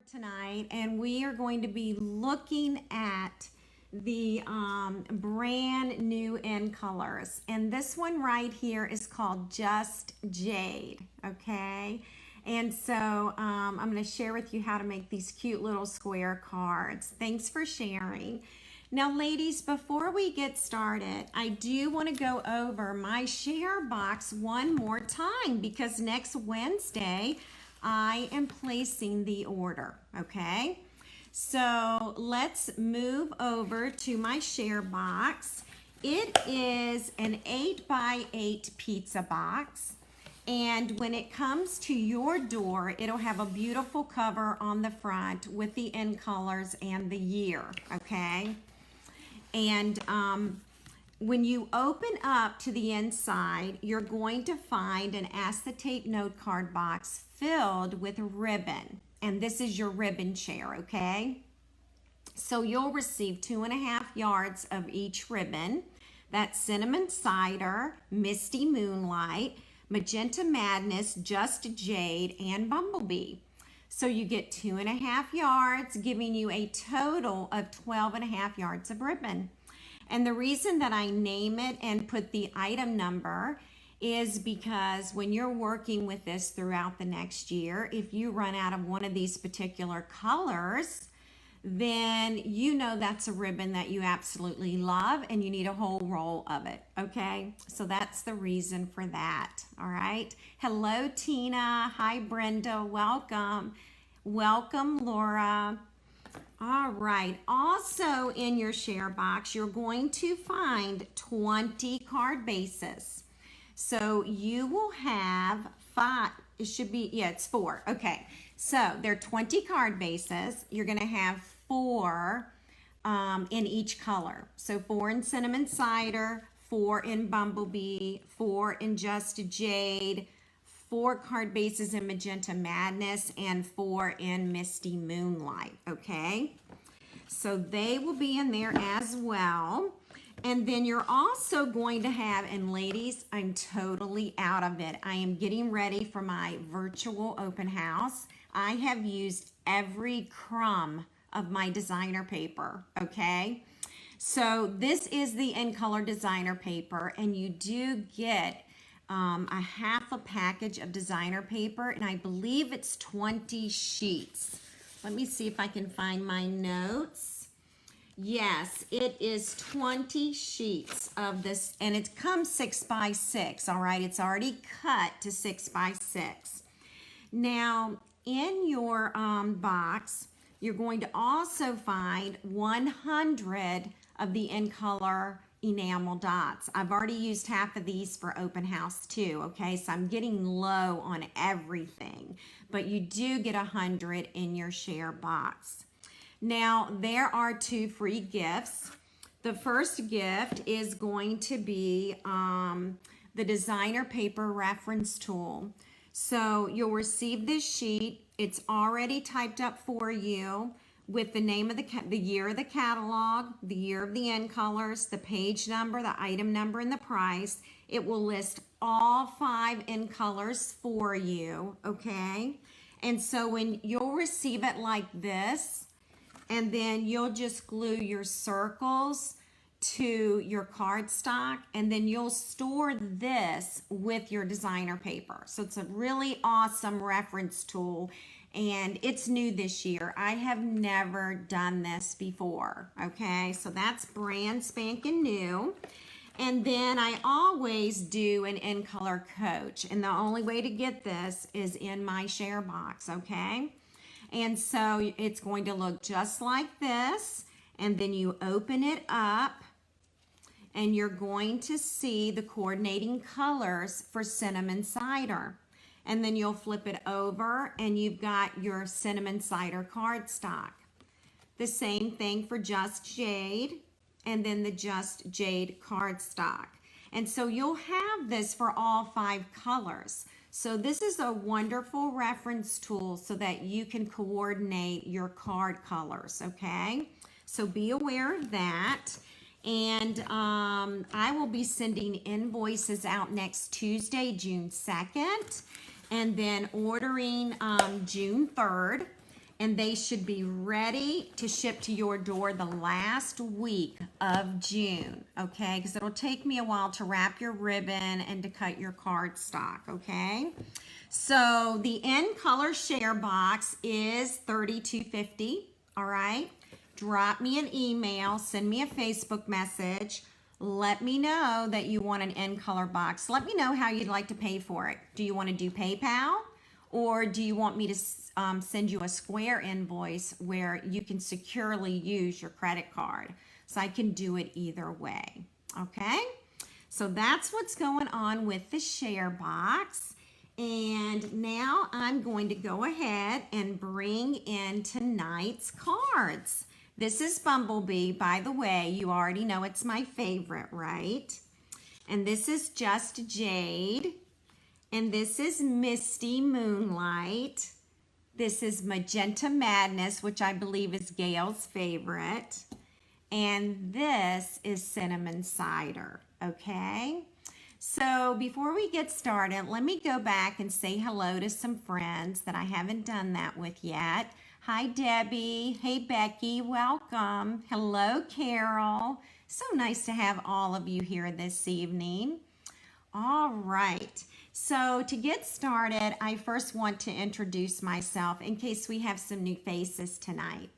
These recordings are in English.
tonight, and we are going to be looking at the brand new in colors, and this one right here is called Just Jade. Okay, and so I'm going to share with you how to make these cute little square cards. Thanks for sharing. Now, ladies, before we get started, I do want to go over my share box one more time because next Wednesday I am placing the order, okay? So let's move over to my share box. It is an 8x8 pizza box. And when it comes to your door, it'll have a beautiful cover on the front with the in colors and the year, okay? And when you open up to the inside, you're going to find an acetate note card box filled with ribbon. And this is your ribbon share, okay? So you'll receive 2.5 yards of each ribbon. That's Cinnamon Cider, Misty Moonlight, Magenta Madness, Just Jade, and Bumblebee. So you get 2.5 yards, giving you a total of 12.5 yards of ribbon. And the reason that I name it and put the item number is because when you're working with this throughout the next year, if you run out of one of these particular colors, then you know that's a ribbon that you absolutely love and you need a whole roll of it, okay? So that's the reason for that, all right? Hello, Tina. Hi, Brenda. Welcome. Welcome, Laura. All right. Also in your share box, you're going to find 20 card bases. So you will have 5. It should be, yeah, it's 4. Okay. So there are 20 card bases. You're going to have 4 in each color. So 4 in Cinnamon Cider, 4 in Bumblebee, 4 in Just Jade, 4 card bases in Magenta Madness, and 4 in Misty Moonlight, okay? So they will be in there as well. And then you're also going to have, and ladies, I'm totally out of it. I am getting ready for my virtual open house. I have used every crumb of my designer paper, okay? So this is the in color designer paper, and you do get a half a package of designer paper, and I believe it's 20 sheets. Let me see if I can find my notes. Yes, it is 20 sheets of this, and it comes 6x6, all right? It's already cut to 6x6. Now, in your box, you're going to also find 100 of the in color enamel dots. I've already used half of these for open house too, okay? So I'm getting low on everything, but you do get 100 in your share box. Now, there are 2 free gifts. The first gift is going to be the designer paper reference tool. So you'll receive this sheet. It's already typed up for you with the name of the year of the catalog, the year of the end colors, the page number, the item number, and the price. It will list all 5 end colors for you, okay? And so when you'll receive it like this, and then you'll just glue your circles to your cardstock, and then you'll store this with your designer paper. So it's a really awesome reference tool, and it's new this year. I have never done this before, okay? So that's brand spanking new. And then I always do an in color coach, and the only way to get this is in my share box, okay? And so it's going to look just like this, and then you open it up, and you're going to see the coordinating colors for Cinnamon Cider. And then you'll flip it over, and you've got your Cinnamon Cider cardstock. The same thing for Just Jade, and then the Just Jade cardstock. And so you'll have this for all 5 colors. So this is a wonderful reference tool so that you can coordinate your card colors, okay? So be aware of that. And I will be sending invoices out next Tuesday, June 2nd, and then ordering June 3rd. and they should be ready to ship to your door the last week of June, okay? Because it'll take me a while to wrap your ribbon and to cut your cardstock, okay? So the in color share box is $32.50, all right? Drop me an email, send me a Facebook message. Let me know that you want an in color box. Let me know how you'd like to pay for it. Do you want to do PayPal? Or do you want me to send you a Square invoice where you can securely use your credit card? So I can do it either way, okay? So that's what's going on with the share box. And now I'm going to go ahead and bring in tonight's cards. This is Bumblebee, by the way. You already know it's my favorite, right? And this is Just Jade. And this is Misty, Moonlight. This is Magenta Madness, which I believe is Gail's favorite. And this is Cinnamon Cider, okay? So before we get started, let me go back and say hello to some friends that I haven't done that with yet. Hi, Debbie. Hey, Becky. Welcome. Hello, Carol. So nice to have all of you here this evening. All right. So to get started, I first want to introduce myself in case we have some new faces tonight.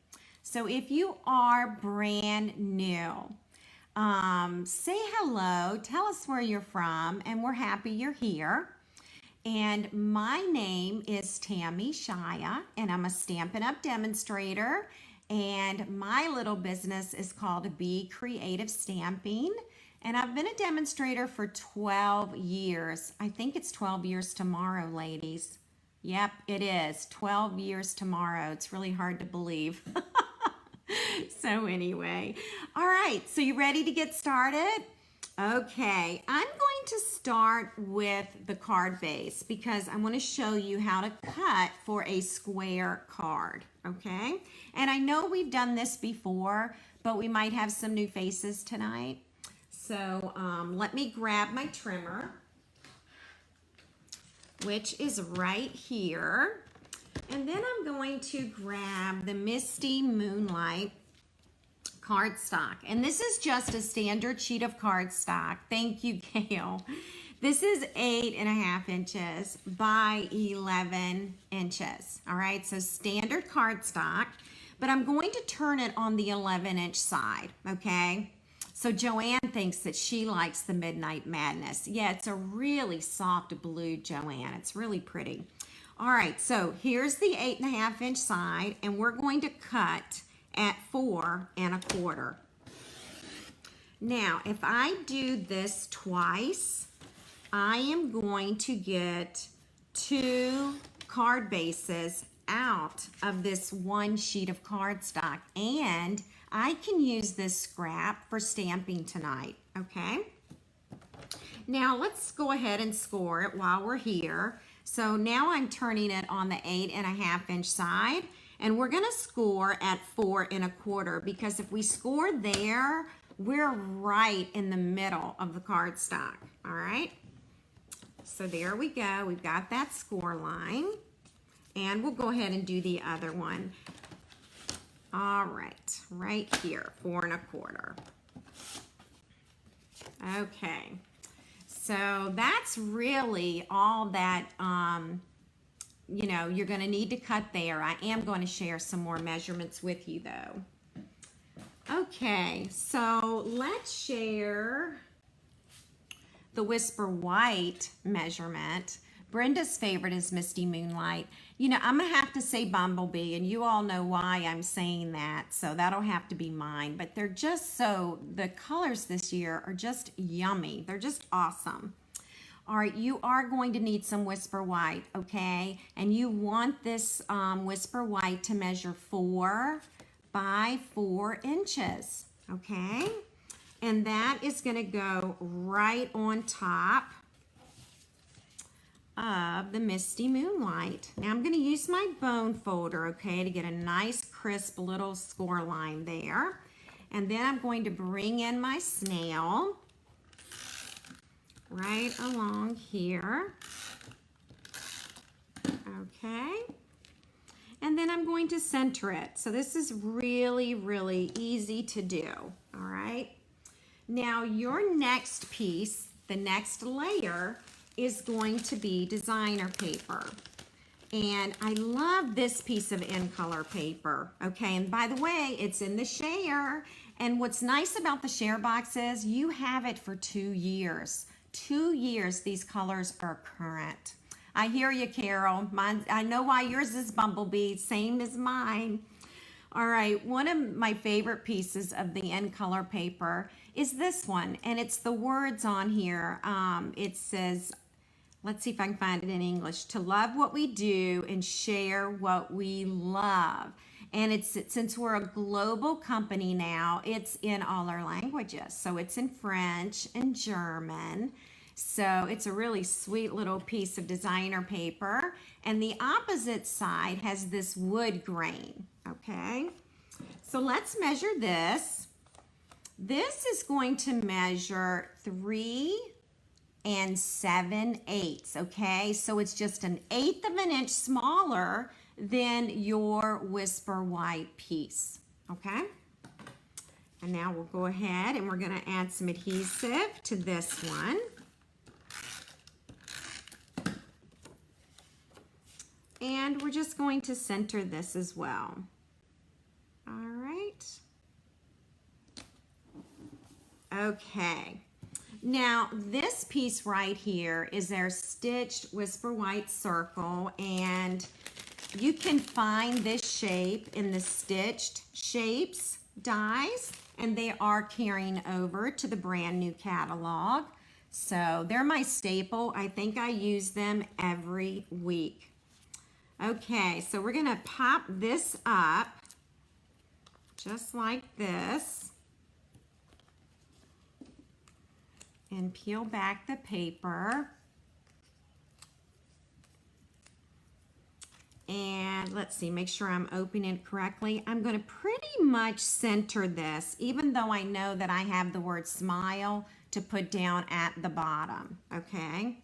So if you are brand new, say hello, tell us where you're from, and we're happy you're here. And my name is Tammy Shia, and I'm a Stampin' Up! Demonstrator, and my little business is called Be Creative Stamping. And I've been a demonstrator for 12 years. I think it's 12 years tomorrow, ladies. Yep, it is. 12 years tomorrow. It's really hard to believe. So anyway, all right, so you ready to get started? Okay, I'm going to start with the card base because I want to show you how to cut for a square card, okay? And I know we've done this before, but we might have some new faces tonight. So let me grab my trimmer, which is right here. And then I'm going to grab the Misty Moonlight cardstock. And this is just a standard sheet of cardstock. Thank you, Gail. This is 8.5 inches by 11 inches. All right, so standard cardstock, but I'm going to turn it on the 11-inch side, okay? So Joanne thinks that she likes the Midnight Madness. Yeah, it's a really soft blue, Joanne. It's really pretty. All right, so here's the 8.5 inch side, and we're going to cut at 4 1/4. Now, if I do this twice, I am going to get 2 card bases out of this one sheet of cardstock, and I can use this scrap for stamping tonight, okay? Now let's go ahead and score it while we're here. So now I'm turning it on the 8.5 inch side, and we're gonna score at 4 1/4 because if we score there, we're right in the middle of the cardstock, all right? So there we go, we've got that score line, and we'll go ahead and do the other one. All right, right here, 4 1/4. Okay, so that's really all that, you know, you're gonna need to cut there. I am going to share some more measurements with you though. Okay, so let's share the Whisper White measurement. Brenda's favorite is Misty Moonlight. You know, I'm gonna have to say Bumblebee, and you all know why I'm saying that, so that'll have to be mine. But they're just so, the colors this year are just yummy. They're just awesome. All right, you are going to need some Whisper White, okay? And you want this Whisper White to measure 4 by 4 inches, okay? And that is gonna go right on top of the Misty Moonlight. Now I'm going to use my bone folder, okay, to get a nice crisp little score line there. And then I'm going to bring in my snail right along here. Okay. And then I'm going going to center it. So this is really, really easy to do, all right? Now your next piece, the next layer, is going to be designer paper. And I love this piece of in color paper, okay? And by the way, it's in the share. And what's nice about the share box is you have it for 2 years. 2 years, these colors are current. I hear you, Carol. I know why yours is Bumblebee, same as mine. All right, one of my favorite pieces of the in color paper is this one, and it's the words on here. It says, let's see if I can find it in English, to love what we do and share what we love. And it's, since we're a global company now, it's in all our languages. So it's in French and German. So it's a really sweet little piece of designer paper. And the opposite side has this wood grain, okay? So let's measure this. This is going to measure 3 7/8, okay? So it's just 1/8 of an inch smaller than your Whisper White piece, okay? And now we'll go ahead and we're gonna add some adhesive to this one. And we're just going to center this as well. All right. Okay. Now, this piece right here is our stitched Whisper White circle, and you can find this shape in the stitched shapes dies, and they are carrying over to the brand new catalog. So they're my staple. I think I use them every week. Okay, so we're gonna pop this up just like this and peel back the paper. And let's see, make sure I'm opening it correctly. I'm gonna pretty much center this, even though I know that I have the word smile to put down at the bottom, okay?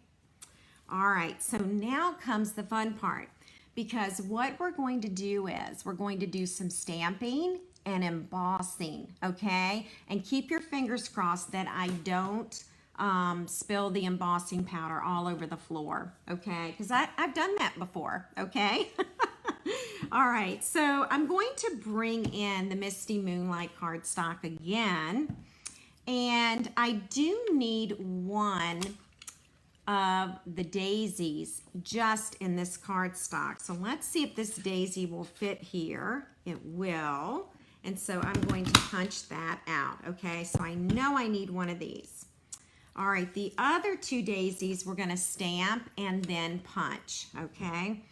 All right, so now comes the fun part, because what we're going to do is we're going to do some stamping and embossing, okay? And keep your fingers crossed that I don't spill the embossing powder all over the floor, okay? Because I've done that before, okay? All right, so I'm going to bring in the Misty Moonlight cardstock again, and I do need one of the daisies just in this cardstock. So let's see if this daisy will fit here. It will. And so I'm going to punch that out, okay? So I know I need one of these. All right, the other 2 daisies we're gonna stamp and then punch, okay?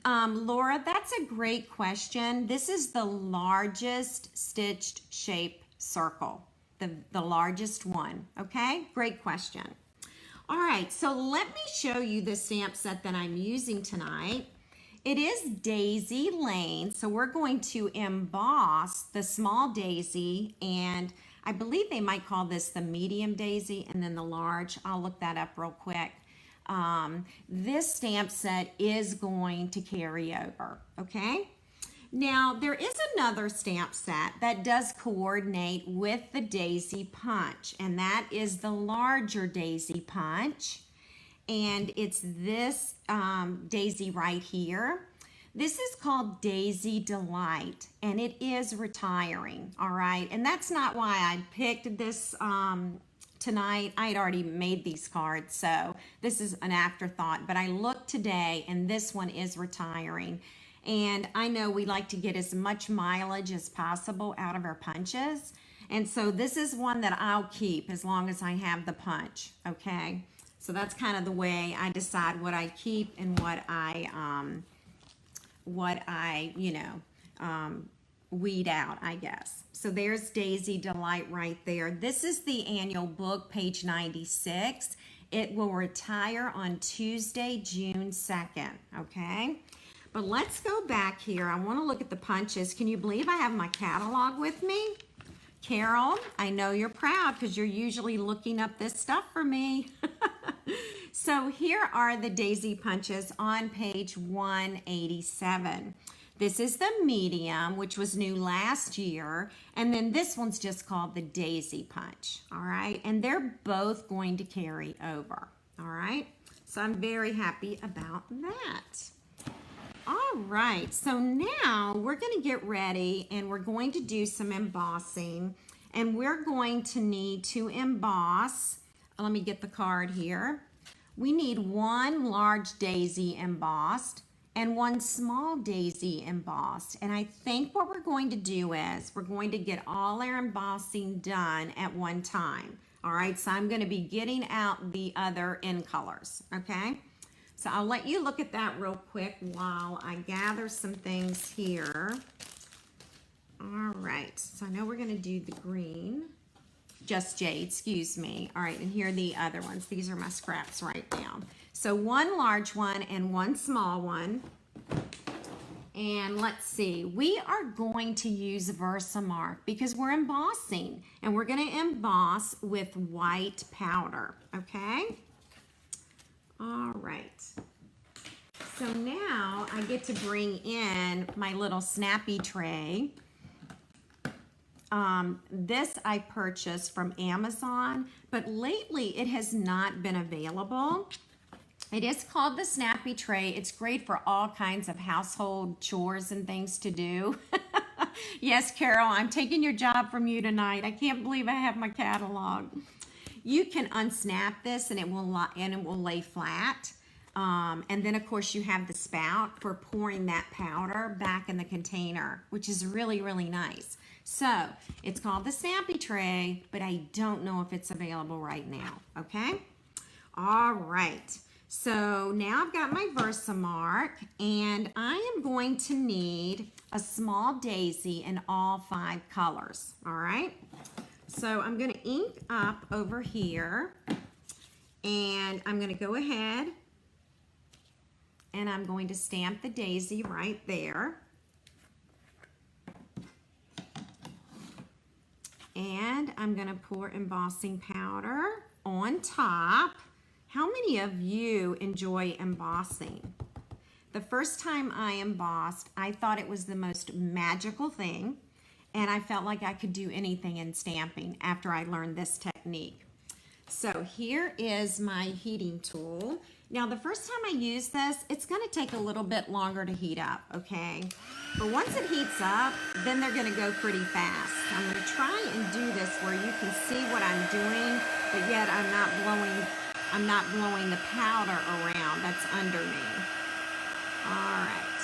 Laura, that's a great question. This is the largest stitched shape circle, the largest one, okay? Great question. All right, so let me show you the stamp set that I'm using tonight. It is Daisy Lane, so we're going to emboss the small daisy, and I believe they might call this the medium daisy and then the large. I'll look that up real quick. This stamp set is going to carry over, okay? Now, there is another stamp set that does coordinate with the daisy punch, and that is the larger daisy punch. And it's this daisy right here. This is called Daisy Delight, and it is retiring, all right? And that's not why I picked this tonight. I had already made these cards, so this is an afterthought. But I looked today, and this one is retiring. And I know we like to get as much mileage as possible out of our punches. And so this is one that I'll keep as long as I have the punch, okay? So that's kind of the way I decide what I keep and what I weed out, I guess. So there's Daisy Delight right there. This is the annual book, page 96. It will retire on Tuesday, June 2nd, okay? But let's go back here. I want to look at the punches. Can you believe I have my catalog with me? Carol, I know you're proud because you're usually looking up this stuff for me. So here are the daisy punches on page 187. This is the medium, which was new last year. And then this one's just called the Daisy Punch. All right. And they're both going to carry over. All right. So I'm very happy about that. All right. So now we're going to get ready and we're going to do some embossing. And we're going to need to emboss. Let me get the card here. We need one large daisy embossed and one small daisy embossed. And I think what we're going to do is we're going to get all our embossing done at one time. All right, so I'm going to be getting out the other in colors, okay? So I'll let you look at that real quick while I gather some things here. All right, so I know we're going to do the green. Just Jade, excuse me. All right, and here are the other ones. These are my scraps right now. So one large one and one small one. And let's see, we are going to use Versamark because we're embossing. And we're going to emboss with white powder, okay? All right. So now I get to bring in my little snappy tray. This I purchased from Amazon, but lately it has not been available. It is called the Snappy Tray. It's great for all kinds of household chores and things to do. Yes, Carol, I'm taking your job from you tonight. I can't believe I have my catalog. You can unsnap this and it will lay flat. And then of course you have the spout for pouring that powder back in the container, which is really, really nice. So it's called the Snappy Tray, but I don't know if it's available right now, okay? All right, so now I've got my Versamark, and I am going to need a small daisy in all 5 colors, all right? So I'm gonna ink up over here, and I'm gonna go ahead and I'm going to stamp the daisy right there. And I'm going to pour embossing powder on top. How many of you enjoy embossing? The first time I embossed, I thought it was the most magical thing, and I felt like I could do anything in stamping after I learned this technique. So here is my heating tool. Now the first time I use this, it's going to take a little bit longer to heat up, okay? But once it heats up, then they're going to go pretty fast. I'm going to try and do this where you can see what I'm doing, but yet I'm not blowing the powder around that's under me. All right.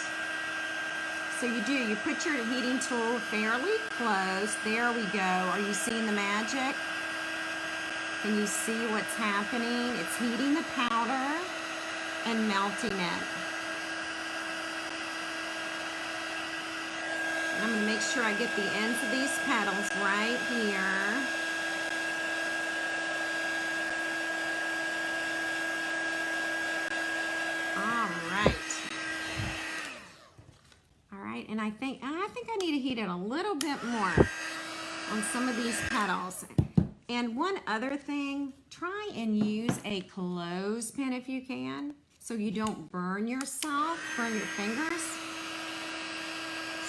So you put your heating tool fairly close. There we go. Are you seeing the magic? Can you see what's happening? It's heating the powder and melting it. I'm going to make sure I get the ends of these petals right here. All right. All right, and I think I need to heat it a little bit more on some of these petals. And one other thing, try and use a clothespin if you can, so you don't burn your fingers.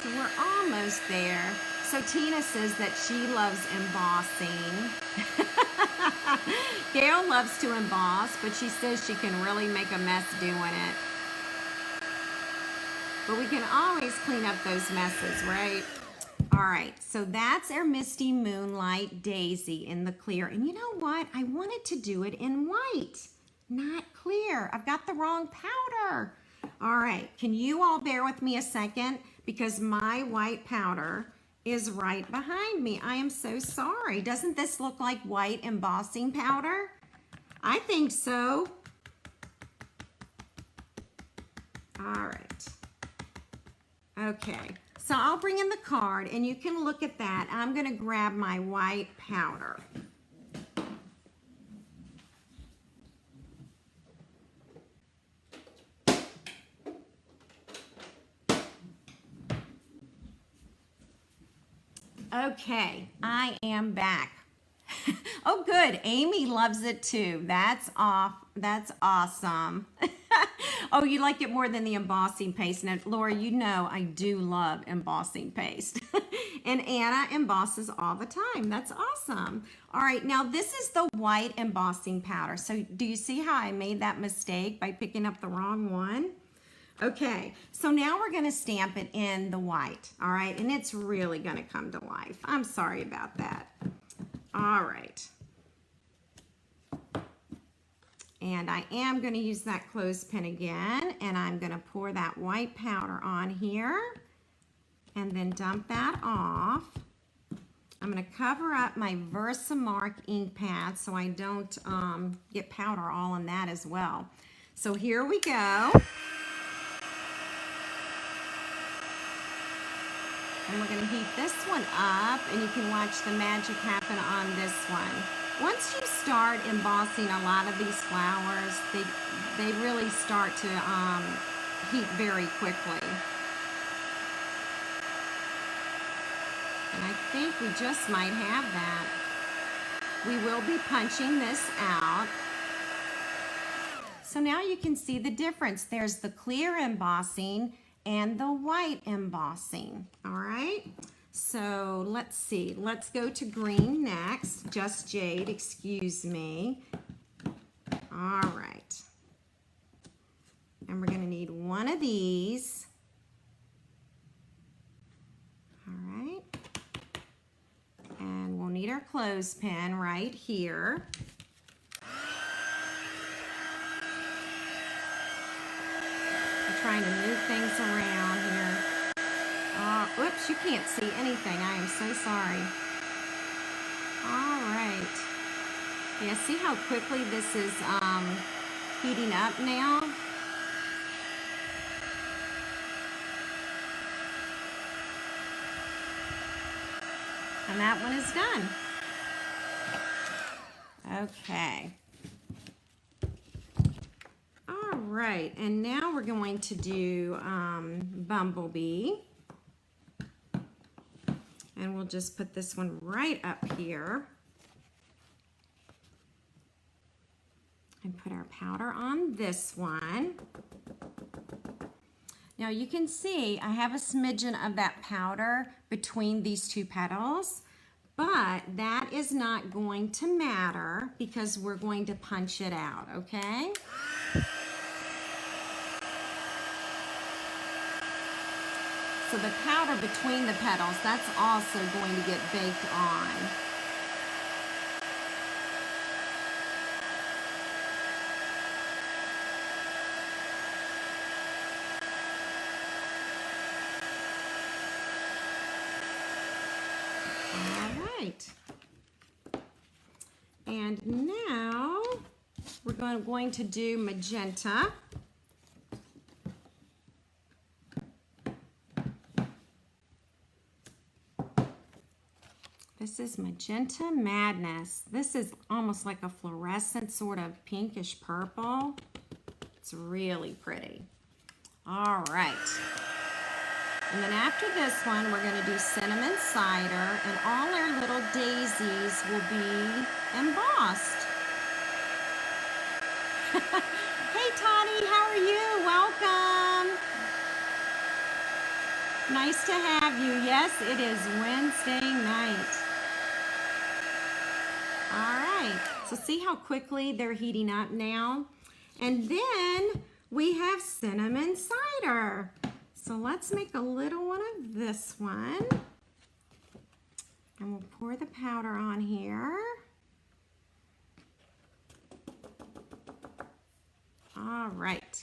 So we're almost there. So Tina says that she loves embossing. Gail loves to emboss, but she says she can really make a mess doing it. But we can always clean up those messes, right? All right, so that's our Misty Moonlight Daisy in the clear. And you know what? I wanted to do it in white, not clear. I've got the wrong powder. All right, can you all bear with me a second? Because my white powder is right behind me. I am so sorry. Doesn't this look like white embossing powder? I think so. All right. Okay, so I'll bring in the card and you can look at that. I'm gonna grab my white powder. Okay, I am back. Oh, good. Amy loves it too. That's awesome. Oh, you like it more than the embossing paste. Now, Laura, you know I do love embossing paste. And Anna embosses all the time. That's awesome. All right, now this is the white embossing powder. So do you see how I made that mistake by picking up the wrong one? Okay, so now we're gonna stamp it in the white, all right? And it's really gonna come to life. I'm sorry about that. All right. And I am gonna use that clothespin again, and I'm gonna pour that white powder on here and then dump that off. I'm gonna cover up my Versamark ink pad so I don't get powder all on that as well. So here we go. And we're going to heat this one up, and you can watch the magic happen on this one. Once you start embossing a lot of these flowers, they really start to heat very quickly. And I think we just might have that. We will be punching this out. So now you can see the difference. There's the clear embossing and the white embossing, all right? So let's see, let's go to green next, Just Jade, excuse me. All right. And we're gonna need one of these. All right. And we'll need our clothespin right here. Trying to move things around here. Whoops, you can't see anything. I am so sorry. All right. Yeah, see how quickly this is heating up now? And that one is done. Okay. Right, and now we're going to do Bumblebee. And we'll just put this one right up here. And put our powder on this one. Now you can see I have a smidgen of that powder between these two petals, but that is not going to matter because we're going to punch it out, okay? So the powder between the petals, that's also going to get baked on. All right. And now we're going to do Magenta. This is Magenta Madness. This is almost like a fluorescent sort of pinkish purple. It's really pretty. All right. And then after this one, we're going to do Cinnamon Cider, and all our little daisies will be embossed. Hey, Tani, how are you? Welcome. Nice to have you. Yes, it is Wednesday night. All right, so see how quickly they're heating up now? And then we have Cinnamon Cider. So let's make a little one of this one. And we'll pour the powder on here. All right.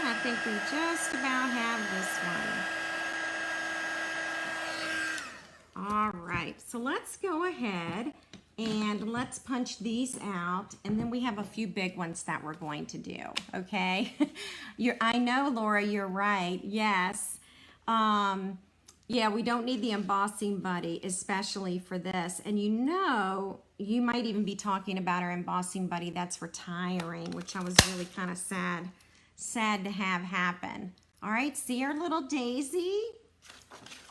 I think we just about have this one. All right, so let's go ahead and let's punch these out, and then we have a few big ones that we're going to do, okay? I know, Laura, you're right, yes. Yeah, we don't need the embossing buddy, especially for this. And you know, you might even be talking about our embossing buddy that's retiring, which I was really kind of sad to have happen. All right, see our little daisy?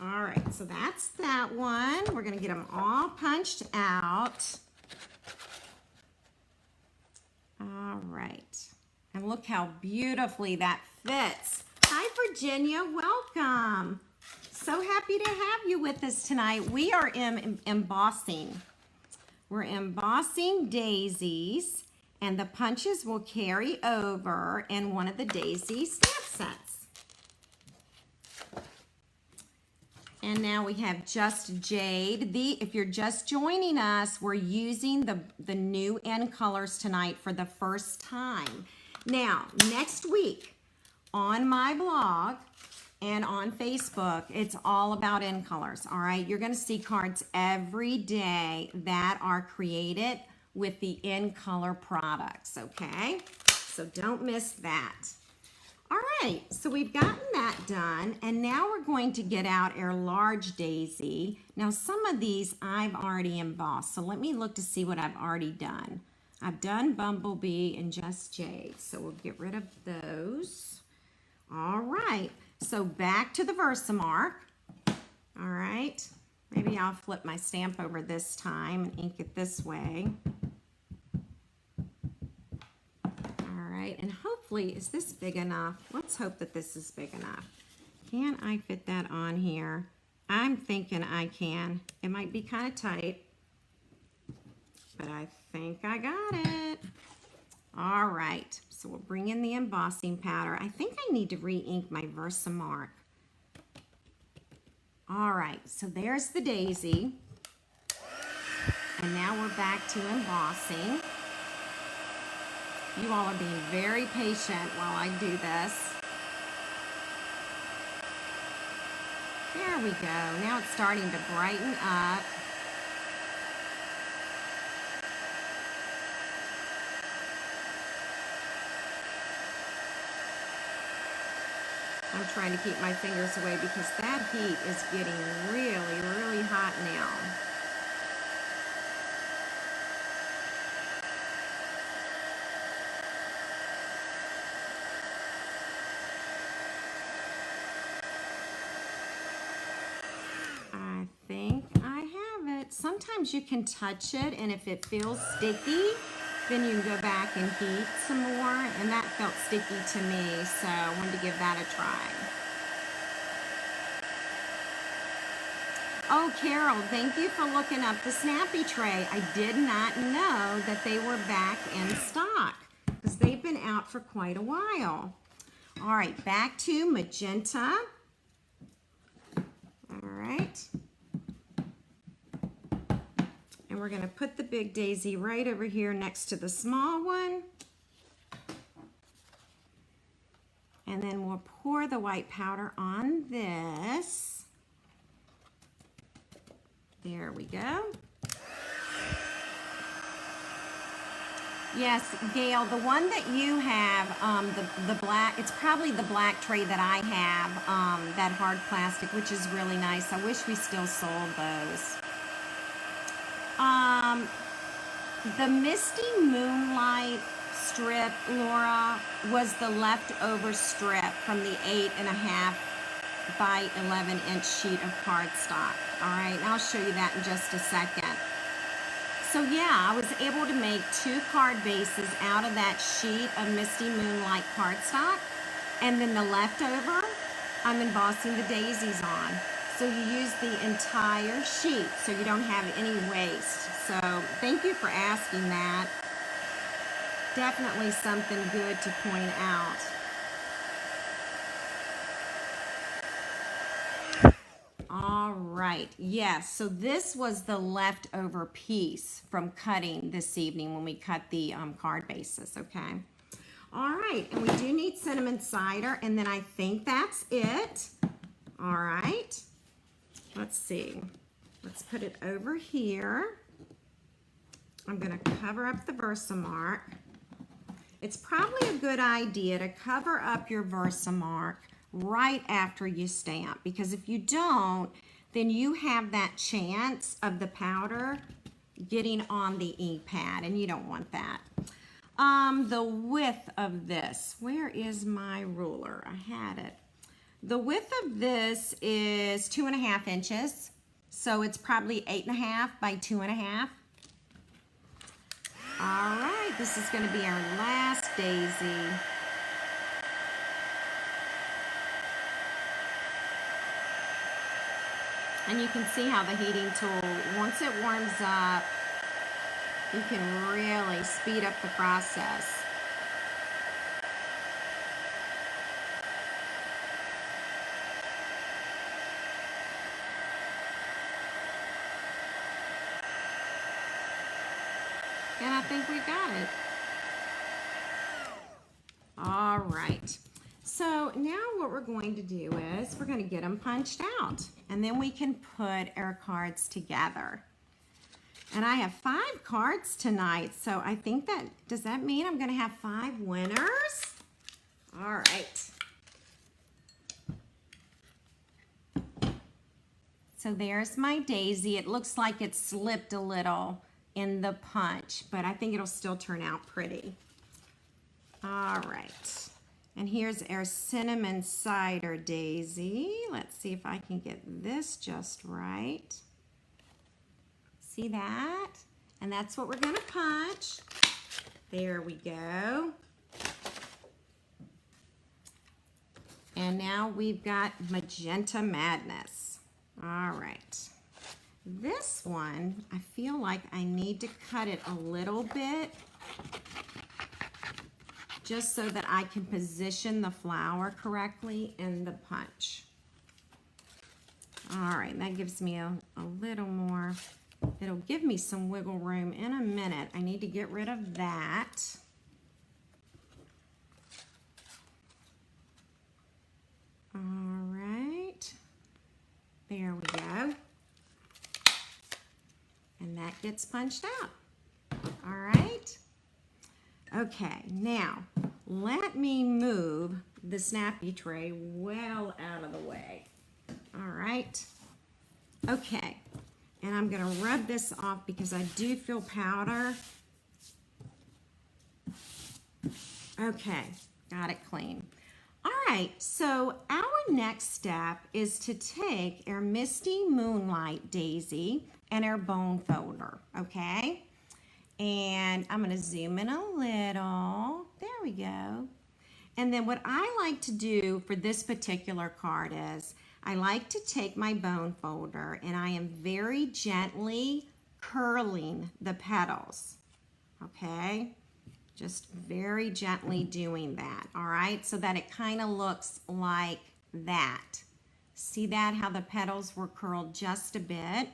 All right, so that's that one. We're gonna get them all punched out. All right, and look how beautifully that fits. Hi, Virginia, welcome. So happy to have you with us tonight. We are embossing. We're embossing daisies, and the punches will carry over in one of the daisy stamp sets. And now we have Just Jade. If you're just joining us, we're using the new end colors tonight for the first time. Now, next week on my blog and on Facebook, it's all about end colors, all right? You're gonna see cards every day that are created with the end color products, okay? So don't miss that. All right, so we've gotten that done, and now we're going to get out our large daisy. Now, some of these I've already embossed, so let me look to see what I've already done. I've done Bumblebee and Just Jade, so we'll get rid of those. All right, so back to the Versamark. All right, maybe I'll flip my stamp over this time and ink it this way. And hopefully, is this big enough? Let's hope that this is big enough. Can I fit that on here? I'm thinking I can. It might be kind of tight, but I think I got it. All right, so we'll bring in the embossing powder. I think I need to re-ink my Versamark. All right, so there's the daisy. And now we're back to embossing. You all are being very patient while I do this. There we go. Now it's starting to brighten up. I'm trying to keep my fingers away because that heat is getting really, really hot now. I think I have it. Sometimes you can touch it, and if it feels sticky, then you can go back and heat some more, and that felt sticky to me, so I wanted to give that a try. Oh, Carol, thank you for looking up the Snappy Tray. I did not know that they were back in stock because they've been out for quite a while. All right, back to Magenta. All right. And we're going to put the big daisy right over here next to the small one. And then we'll pour the white powder on this. There we go. Yes, Gail, the one that you have, the black, it's probably the black tray that I have, that hard plastic, which is really nice. I wish we still sold those. The Misty Moonlight strip, Laura, was the leftover strip from the 8.5 by 11-inch sheet of cardstock. All right, and I'll show you that in just a second. So yeah, I was able to make 2 card bases out of that sheet of Misty Moonlight cardstock, and then the leftover, I'm embossing the daisies on. So you use the entire sheet, so you don't have any waste. So thank you for asking that. Definitely something good to point out. All right, yes, so this was the leftover piece from cutting this evening when we cut the card bases, okay? All right, and we do need cinnamon cider, and then I think that's it. All right, let's see. Let's put it over here. I'm gonna cover up the Versamark. It's probably a good idea to cover up your Versamark right after you stamp, because if you don't, then you have that chance of the powder getting on the ink pad, and you don't want that. The width of this, where is my ruler? I had it. The width of this is 2.5 inches. So it's probably 8.5 by 2.5. All right, this is going to be our last daisy. And you can see how the heating tool, once it warms up, you can really speed up the process. And I think we've got it. All right. So now what we're going to do is we're going to get them punched out, and then we can put our cards together. And I have 5 cards tonight, so I think that, does that mean I'm going to have 5 winners? All right. So there's my daisy. It looks like it slipped a little in the punch, but I think it'll still turn out pretty. All right. And here's our cinnamon cider daisy. Let's see if I can get this just right. See that? And that's what we're gonna punch. There we go. And now we've got Magenta Madness. All right. This one, I feel like I need to cut it a little bit just so that I can position the flower correctly in the punch. All right, that gives me a little more, it'll give me some wiggle room in a minute. I need to get rid of that. All right, there we go. And that gets punched out. All right. Okay, now let me move the snappy tray well out of the way. All right. Okay, and I'm gonna rub this off because I do feel powder. Okay, got it clean. All right, so our next step is to take our Misty Moonlight daisy and our bone folder, okay? And I'm gonna zoom in a little. There we go. And then what I like to do for this particular card is I like to take my bone folder and I am very gently curling the petals, okay? Just very gently doing that, all right? So that it kind of looks like that. See that, how the petals were curled just a bit?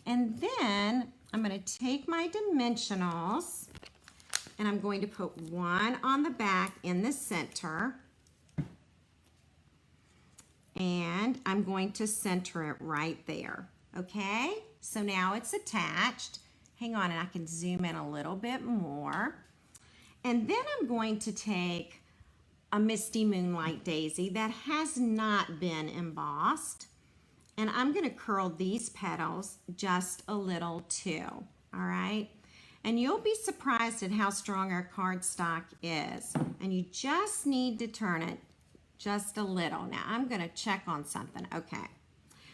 And then I'm going to take my dimensionals and I'm going to put one on the back in the center. And I'm going to center it right there, okay? So now it's attached. Hang on, and I can zoom in a little bit more. And then I'm going to take a Misty Moonlight daisy that has not been embossed. And I'm going to curl these petals just a little too, all right? And you'll be surprised at how strong our cardstock is. And you just need to turn it just a little. Now I'm going to check on something. Okay.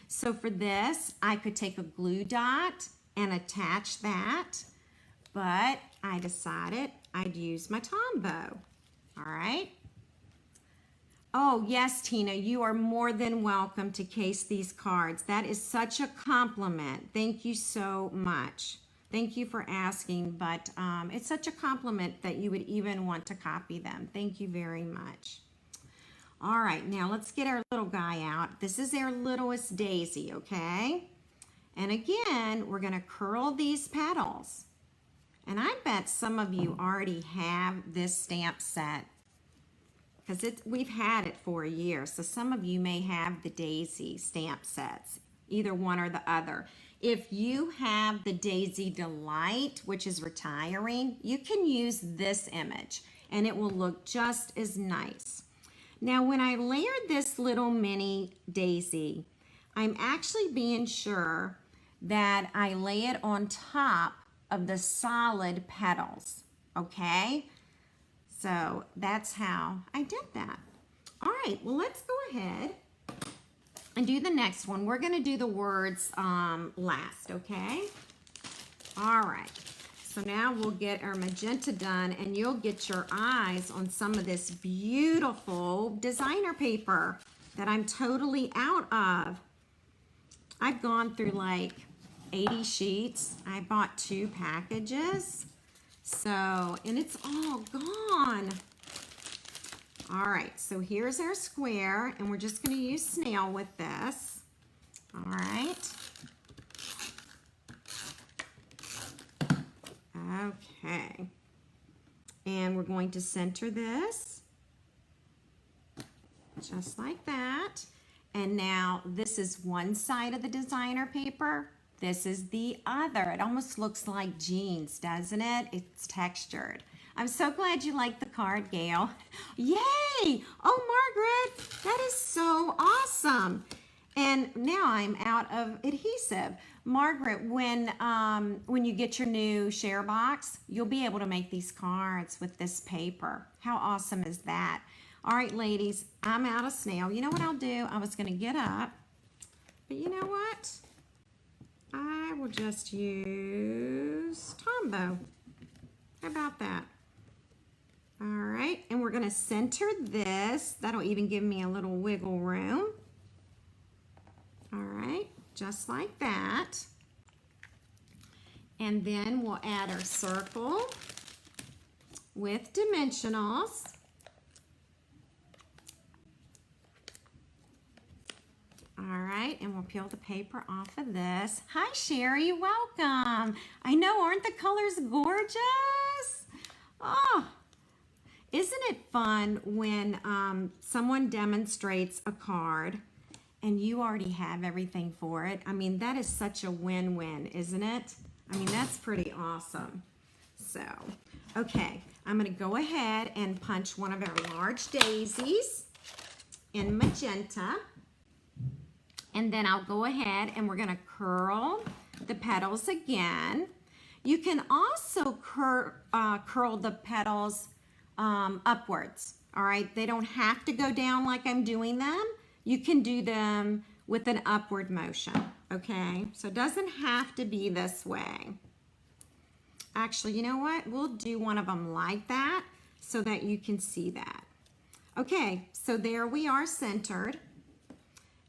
So for this, I could take a glue dot and attach that, but I decided I'd use my Tombow. All right. Oh, yes, Tina, you are more than welcome to case these cards. That is such a compliment. Thank you so much. Thank you for asking, but it's such a compliment that you would even want to copy them. Thank you very much. All right, now let's get our little guy out. This is our littlest daisy, okay? And again, we're gonna curl these petals. And I bet some of you already have this stamp set because we've had it for a year. So some of you may have the daisy stamp sets, either one or the other. If you have the Daisy Delight, which is retiring, you can use this image and it will look just as nice. Now, when I layered this little mini daisy, I'm actually being sure that I lay it on top of the solid petals, okay? So that's how I did that. All right, well, let's go ahead and do the next one. We're gonna do the words last, okay? All right, so now we'll get our magenta done and you'll get your eyes on some of this beautiful designer paper that I'm totally out of. I've gone through like 80 sheets. I bought 2 packages. So, and it's all gone. All right, so here's our square, and we're just gonna use snail with this. All right. Okay. And we're going to center this, just like that. And now this is one side of the designer paper. This is the other. It almost looks like jeans, doesn't it? It's textured. I'm so glad you like the card, Gail. Yay! Oh, Margaret, that is so awesome. And now I'm out of adhesive. Margaret, when you get your new share box, you'll be able to make these cards with this paper. How awesome is that? All right, ladies, I'm out of snail. You know what I'll do? I was gonna get up, but you know what? I will just use Tombow. How about that? All right, and we're gonna center this. That'll even give me a little wiggle room. All right, just like that. And then we'll add our circle with dimensionals. All right, and we'll peel the paper off of this. Hi, Sherry, welcome. I know, aren't the colors gorgeous? Oh, isn't it fun when someone demonstrates a card and you already have everything for it? I mean, that is such a win-win, isn't it? I mean, that's pretty awesome. So, okay, I'm gonna go ahead and punch one of our large daisies in magenta. And then I'll go ahead and we're gonna curl the petals again. You can also curl the petals upwards, all right? They don't have to go down like I'm doing them. You can do them with an upward motion, okay? So it doesn't have to be this way. Actually, you know what? We'll do one of them like that so that you can see that. Okay, so there we are centered.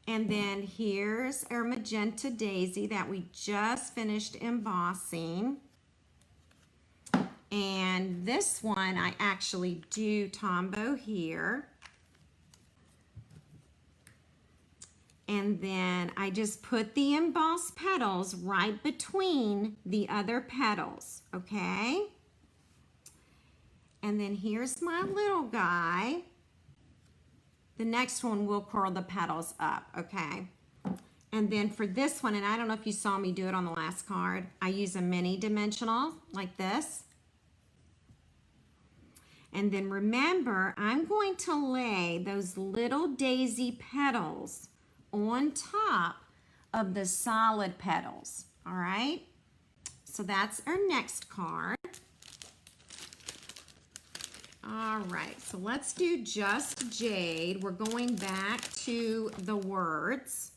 And then here's our magenta daisy that we just finished embossing. And this one, I actually do Tombow here. And then I just put the embossed petals right between the other petals, okay? And then here's my little guy. The next one will curl the petals up, okay? And then for this one, and I don't know if you saw me do it on the last card, I use a mini dimensional like this. And then remember, I'm going to lay those little daisy petals on top of the solid petals, all right? So that's our next card. All right, so let's do Just Jade. We're going back to the words.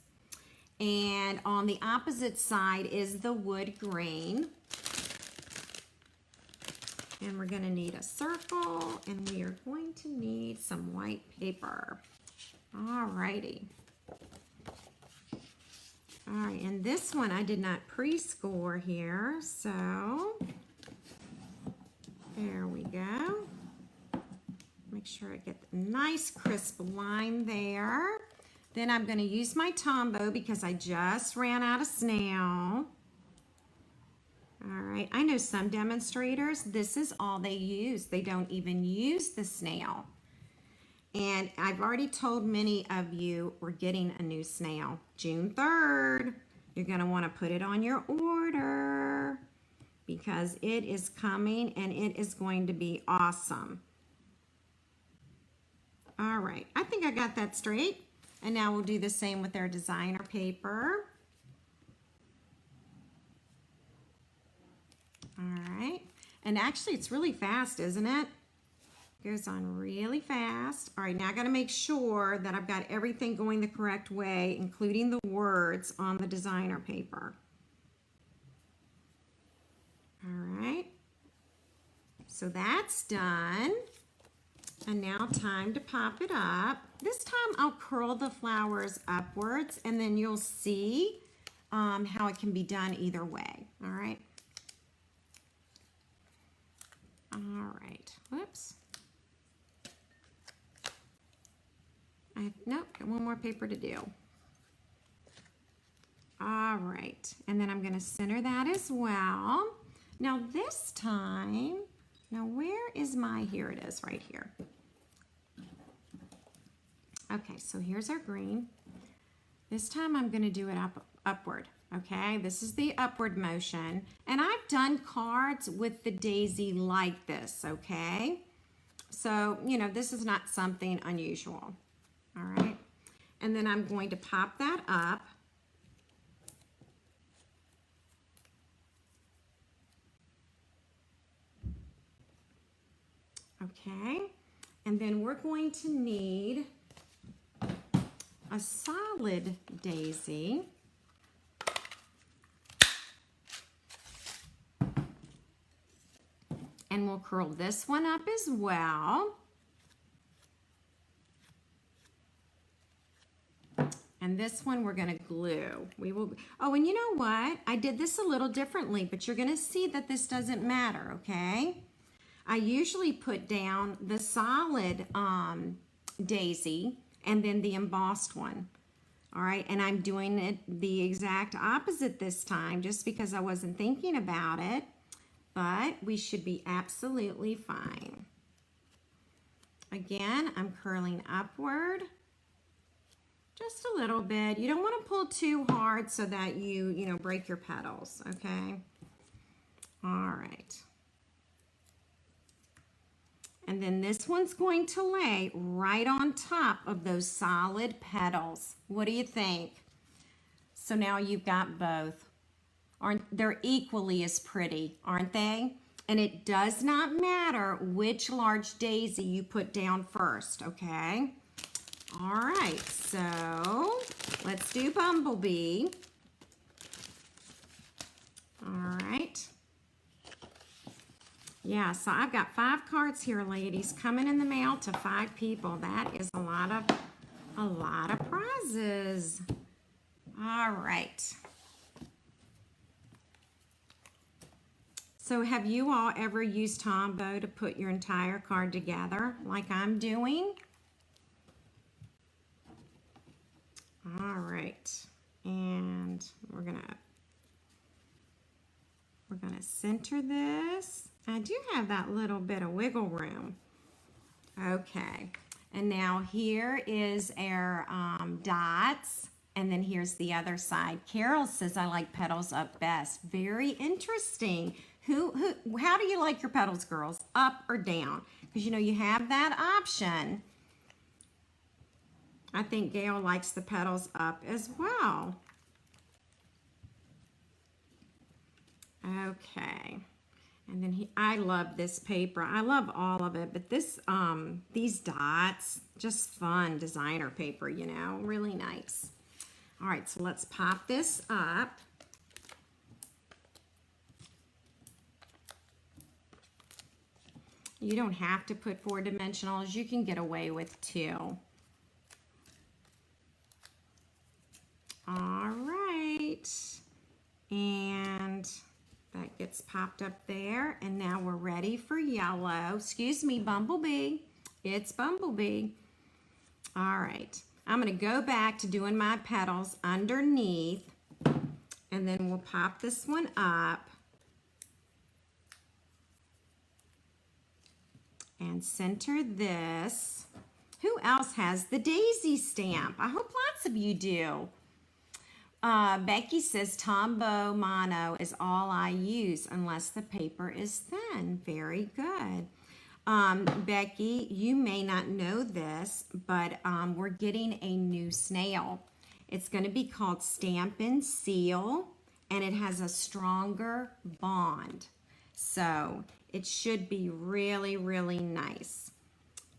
And on the opposite side is the wood grain. And we're gonna need a circle, and we are going to need some white paper. All righty. All right, and this one I did not pre-score here, so there we go. Make sure I get a nice crisp line there. Then I'm going to use my Tombow because I just ran out of snail. All right, I know some demonstrators, this is all they use. They don't even use the snail. And I've already told many of you we're getting a new snail. June 3rd, you're going to want to put it on your order because it is coming and it is going to be awesome. All right, I think I got that straight. And now we'll do the same with our designer paper. All right. And actually, it's really fast, isn't it? Goes on really fast. All right, now I got to make sure that I've got everything going the correct way, including the words on the designer paper. All right. So that's done. And now time to pop it up. This time I'll curl the flowers upwards, and then you'll see how it can be done either way. All right. All right. Whoops. Nope, got one more paper to do. All right. And then I'm going to center that as well. Now this time, where is here it is right here. Okay, so here's our green. This time I'm going to do it upward, okay? This is the upward motion. And I've done cards with the daisy like this, okay? So, this is not something unusual, all right? And then I'm going to pop that up. Okay, and then we're going to need a solid daisy. And we'll curl this one up as well. And this one we're going to glue. Oh, and you know what? I did this a little differently, but you're going to see that this doesn't matter, okay? I usually put down the solid daisy and then the embossed one. All right, and I'm doing it the exact opposite this time just because I wasn't thinking about it, but we should be absolutely fine. Again, I'm curling upward just a little bit. You don't want to pull too hard so that you break your petals, okay? All right. And then this one's going to lay right on top of those solid petals. What do you think? So now you've got both. They're equally as pretty, aren't they? And it does not matter which large daisy you put down first, okay? All right, so let's do Bumblebee. All right. Yeah, so I've got 5 cards here, ladies, coming in the mail to 5 people. That is a lot of prizes. All right. So have you all ever used Tombow to put your entire card together like I'm doing? All right. And we're gonna center this. I do have that little bit of wiggle room. Okay, and now here is our dots, and then here's the other side. Carol says, I like petals up best. Very interesting. How do you like your petals, girls? Up or down? Because you have that option. I think Gail likes the petals up as well. Okay. And then I love this paper. I love all of it, but these dots, just fun designer paper, really nice. All right, so let's pop this up. You don't have to put 4 dimensionals. You can get away with 2. All right, and that gets popped up there, and now we're ready for yellow. Excuse me, Bumblebee. It's Bumblebee. All right, I'm going to go back to doing my petals underneath, and then we'll pop this one up and center this. Who else has the daisy stamp? I hope lots of you do. Becky says Tombow Mono is all I use unless the paper is thin. Very good. Becky, you may not know this, but we're getting a new snail. It's going to be called Stamp and Seal, and it has a stronger bond. So it should be really, really nice.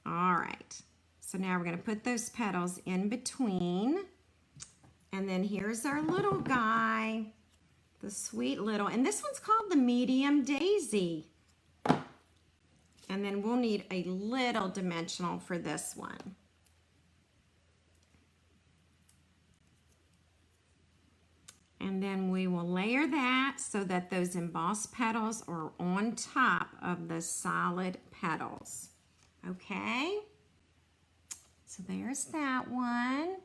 All right. So now we're going to put those petals in between. And then here's our little guy, the sweet little, and this one's called the medium daisy. And then we'll need a little dimensional for this one. And then we will layer that so that those embossed petals are on top of the solid petals. Okay? So there's that one.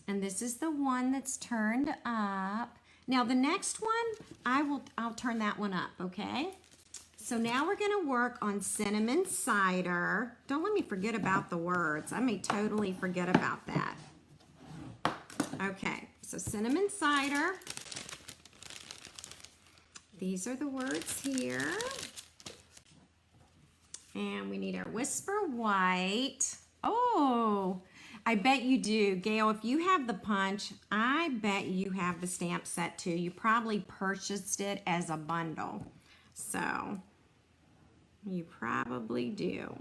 And this is the one that's turned up. Now the next one, I'll turn that one up, okay? So now we're gonna work on cinnamon cider. Don't let me forget about the words. I may totally forget about that. Okay, so cinnamon cider. These are the words here. And we need our whisper white. Oh, I bet you do. Gail, if you have the punch, I bet you have the stamp set too. You probably purchased it as a bundle. So, you probably do.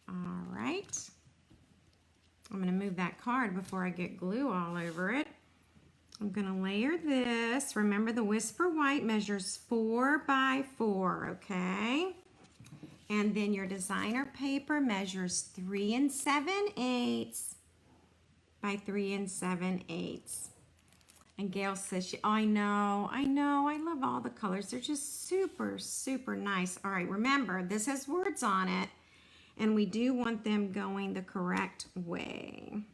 All right. I'm going to move that card before I get glue all over it. I'm going to layer this. Remember, the whisper white measures 4 by 4, okay? And then your designer paper measures 3 7/8 by 3 7/8. And Gail says, I know, I love all the colors. They're just super, super nice. All right, remember, this has words on it, and we do want them going the correct way.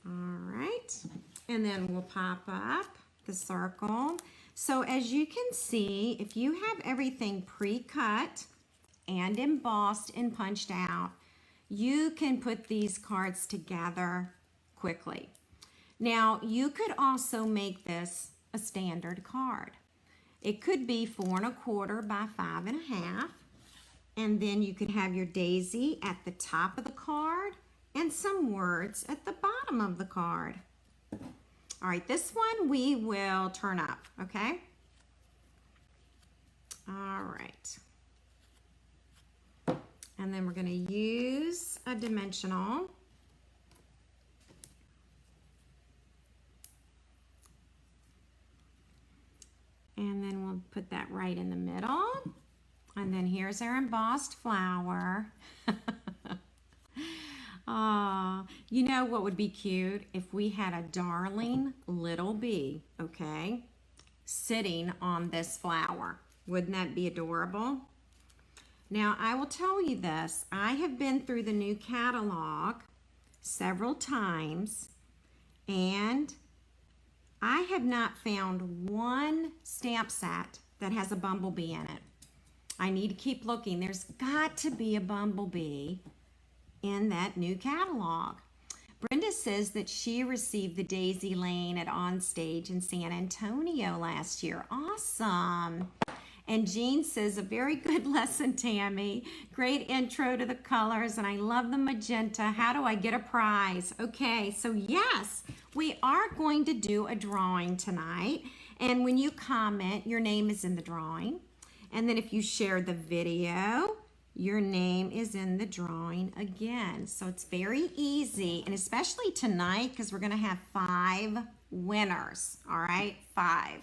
All right, and then we'll pop up the circle. So as you can see, if you have everything pre-cut and embossed and punched out, you can put these cards together quickly. Now, you could also make this a standard card. It could be 4 1/4 by 5 1/2, and then you could have your daisy at the top of the card and some words at the bottom of the card. All right, this one we will turn up, okay? All right. And then we're going to use a dimensional. And then we'll put that right in the middle. And then here's our embossed flower. Oh, you know what would be cute? If we had a darling little bee, okay, sitting on this flower. Wouldn't that be adorable? Now, I will tell you this. I have been through the new catalog several times, and I have not found one stamp set that has a bumblebee in it. I need to keep looking. There's got to be a bumblebee in that new catalog. Brenda says that she received the Daisy Lane at Onstage in San Antonio last year. Awesome. And Jean says, a very good lesson, Tammy. Great intro to the colors, and I love the magenta. How do I get a prize? Okay, so yes, we are going to do a drawing tonight. And when you comment, your name is in the drawing. And then if you share the video, your name is in the drawing again. So it's very easy, and especially tonight, because we're going to have 5 winners. All right, 5.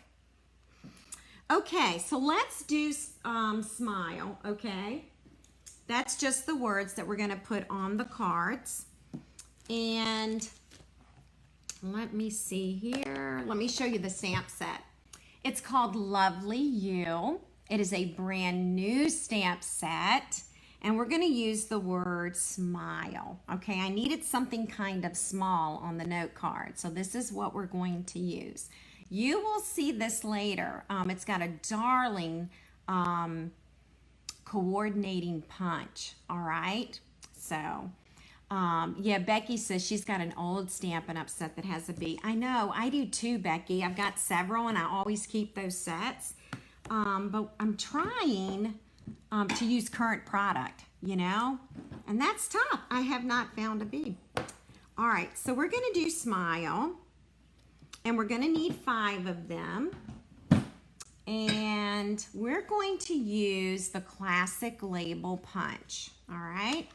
Okay, so let's do smile, okay? That's just the words that we're going to put on the cards. And let me see here. Let me show you the stamp set. It's called Lovely You. It is a brand new stamp set, and we're going to use the word smile. Okay, I needed something kind of small on the note card, so this is what we're going to use. You will see this later. It's got a darling coordinating punch, all right? So Yeah, Becky says she's got an old Stampin' Up set that has a bee. I know, I do too, Becky. I've got several and I always keep those sets. But I'm trying to use current product, you know? And that's tough. I have not found a bee. All right, so we're gonna do Smile. And we're gonna need 5 of them. And we're going to use the classic label punch, all right?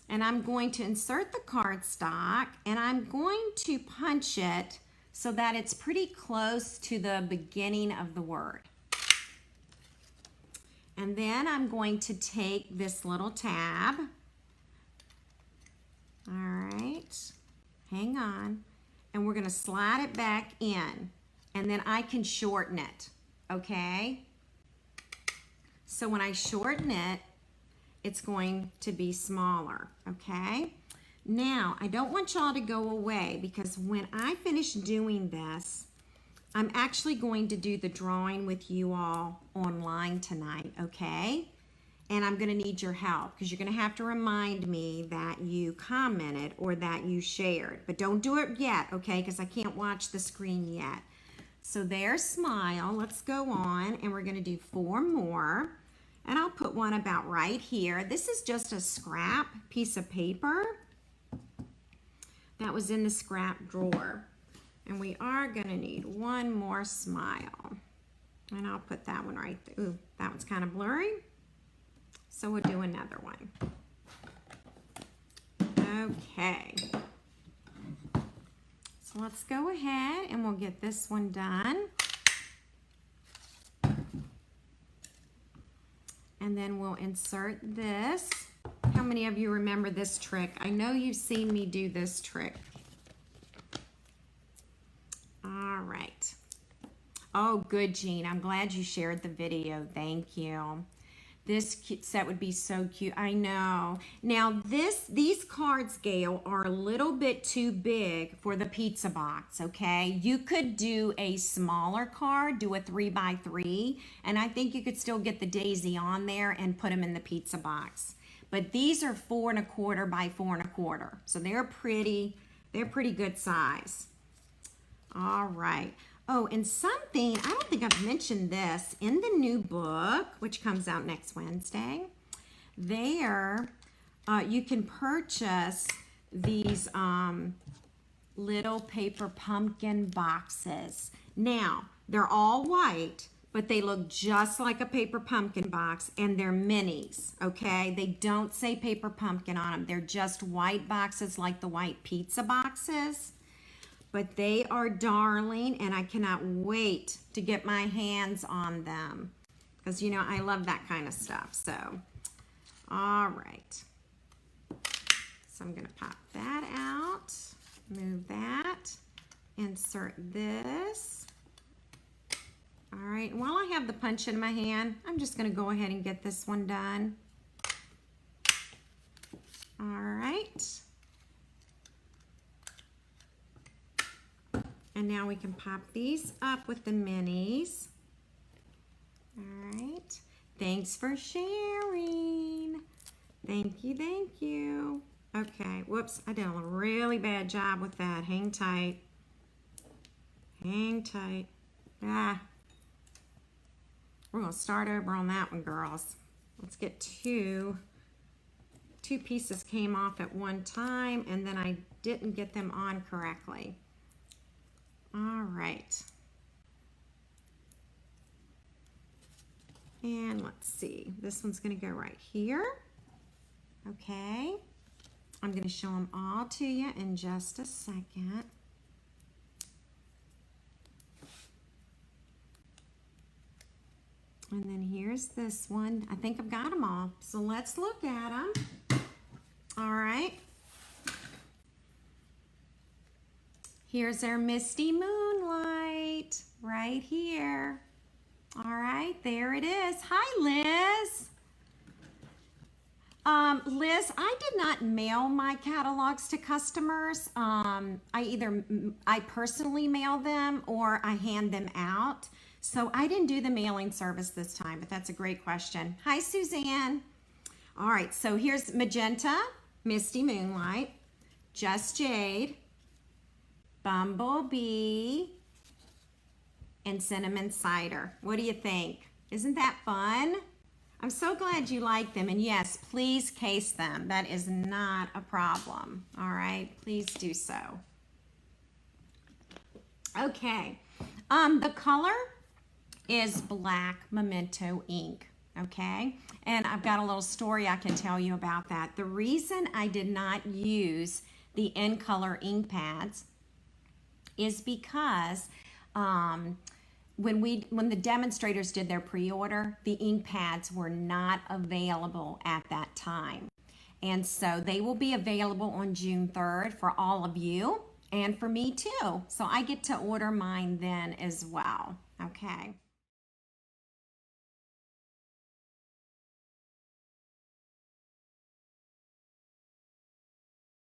And I'm going to insert the cardstock and I'm going to punch it so that it's pretty close to the beginning of the word. And then I'm going to take this little tab. All right, hang on. And we're gonna slide it back in and then I can shorten it, okay? So when I shorten it, it's going to be smaller, okay? Now, I don't want y'all to go away because when I finish doing this, I'm actually going to do the drawing with you all online tonight, okay? And I'm gonna need your help because you're gonna have to remind me that you commented or that you shared. But don't do it yet, okay? Because I can't watch the screen yet. So there's Smile. Let's go on and we're gonna do 4 more. And I'll put one about right here. This is just a scrap piece of paper that was in the scrap drawer. And we are gonna need 1 more Smile. And I'll put that one right there. Ooh, that one's kind of blurry. So we'll do another one. Okay. So let's go ahead and we'll get this one done. And then we'll insert this. How many of you remember this trick? I know you've seen me do this trick. All right. Oh, good, Jean. I'm glad you shared the video. Thank you. This set would be so cute. I know. Now, these cards, Gail, are a little bit too big for the pizza box, okay? You could do a smaller card, do a 3x3, and I think you could still get the daisy on there and put them in the pizza box. But these are 4 1/4 by 4 1/4, so they're pretty good size. All right. Oh, and something, I don't think I've mentioned this, in the new book, which comes out next Wednesday, there you can purchase these little paper pumpkin boxes. Now, they're all white, but they look just like a paper pumpkin box, and they're minis, okay? They don't say paper pumpkin on them. They're just white boxes like the white pizza boxes. But they are darling, and I cannot wait to get my hands on them because, you know, I love that kind of stuff. So, all right. So I'm going to pop that out, move that, insert this. All right, and while I have the punch in my hand, I'm just going to go ahead and get this one done. All right. And now we can pop these up with the minis. All right. Thanks for sharing. Thank you, thank you. Okay, whoops, I did a really bad job with that. Hang tight. Hang tight. Ah. We're gonna start over on that one, girls. Let's get two pieces came off at one time, and then I didn't get them on correctly. All right. And let's see, this one's gonna go right here. Okay. I'm gonna show them all to you in just a second. And then here's this one. I think I've got them all. So let's look at them. All right. Here's our Misty Moonlight right here. All right, there it is. Hi, Liz. Liz, I did not mail my catalogs to customers. I personally mail them or I hand them out. So I didn't do the mailing service this time, but that's a great question. Hi, Suzanne. All right, so here's Magenta. Misty, Moonlight, Just Jade, Bumblebee, and Cinnamon Cider. What do you think? Isn't that fun? I'm so glad you like them. And yes, please case them. That is not a problem. All right, please do so. Okay, the color is black memento ink. Okay, and I've got a little story I can tell you about that. The reason I did not use the in color ink pads is because when the demonstrators did their pre-order, the ink pads were not available at that time. And so they will be available on June 3rd for all of you and for me too. So I get to order mine then as well. Okay.